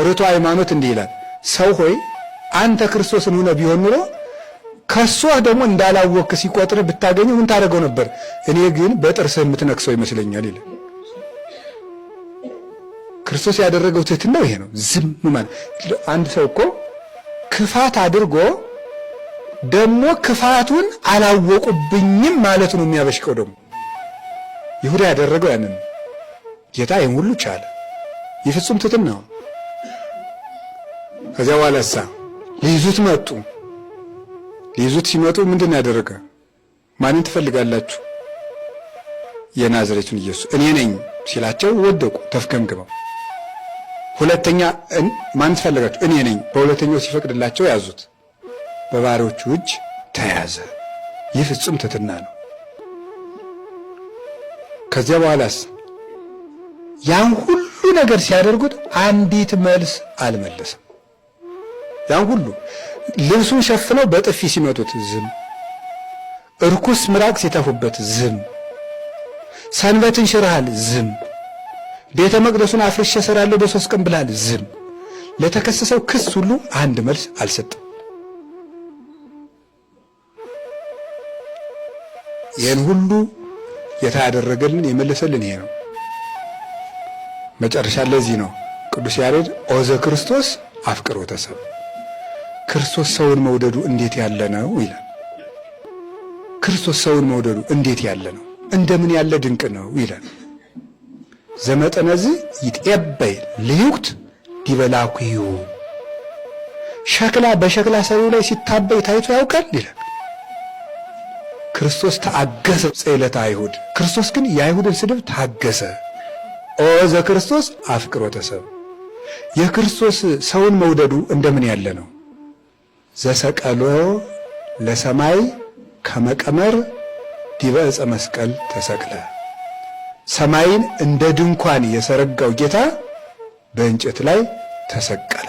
ርቱ ሃይማኖት እንዲህ ይላል፣ ሰው ሆይ አንተ ክርስቶስን ሆነ ቢሆን ኑሮ ከሷህ ደግሞ እንዳላወቅ ሲቆጥር ብታገኘው ምን ታደርገው ነበር? እኔ ግን በጥርስህ የምትነክሰው ይመስለኛል ይላል። ክርስቶስ ያደረገው ትህትናው ይሄ ነው። ዝም ማለት አንድ ሰው እኮ ክፋት አድርጎ ደግሞ ክፋቱን አላወቁብኝም ማለት ነው የሚያበሽቀው። ደግሞ ይሁዳ ያደረገው ያንን ጌታ ይህን ሁሉ ቻለ። የፍጹም ትህትናው። ከዚያ በኋላሳ ሊይዙት መጡ። ሊይዙት ሲመጡ ምንድን ያደረገ? ማንን ትፈልጋላችሁ? የናዝሬቱን ኢየሱስ እኔ ነኝ ሲላቸው ወደቁ ተፍገምግመው። ሁለተኛ ማን ትፈልጋችሁ? እኔ ነኝ። በሁለተኛው ሲፈቅድላቸው ያዙት። በባሪያዎቹ እጅ ተያዘ። ይህ ፍጹም ትህትና ነው። ከዚያ በኋላስ ያን ሁሉ ነገር ሲያደርጉት አንዲት መልስ አልመለሰም። ያን ሁሉ ልብሱን ሸፍነው በጥፊ ሲመቱት ዝም፣ እርኩስ ምራቅ ሲተፉበት ዝም፣ ሰንበትን ሽረሃል ዝም፣ ቤተ መቅደሱን አፍርሼ እሰራለሁ በ3 ቀን ብለሃል ዝም። ለተከሰሰው ክስ ሁሉ አንድ መልስ አልሰጠም። ይህን ሁሉ ጌታ ያደረገልን የመለሰልን ይሄ ነው። መጨረሻ ለዚህ ነው ቅዱስ ያሬድ ኦዘ ክርስቶስ አፍቅሮተ ሰብእ፣ ክርስቶስ ሰውን መውደዱ እንዴት ያለ ነው ይላል። ክርስቶስ ሰውን መውደዱ እንዴት ያለ ነው፣ እንደምን ያለ ድንቅ ነው ይላል። ዘመጠነዝ ይትቀበይ ልዩክት ዲበላኩዩ፣ ሸክላ በሸክላ ሰሪው ላይ ሲታበይ ታይቶ ያውቃል ይላል። ክርስቶስ ተአገሰ ጽዕለተ አይሁድ፣ ክርስቶስ ግን የአይሁድን ስድብ ታገሰ። ኦዘ ክርስቶስ አፍቅሮተ ሰብእ፣ የክርስቶስ ሰውን መውደዱ እንደምን ያለ ነው። ዘሰቀሎ ለሰማይ ከመቀመር ዲበ ዕፀ መስቀል ተሰቅለ፣ ሰማይን እንደ ድንኳን የሰረጋው ጌታ በእንጨት ላይ ተሰቀለ።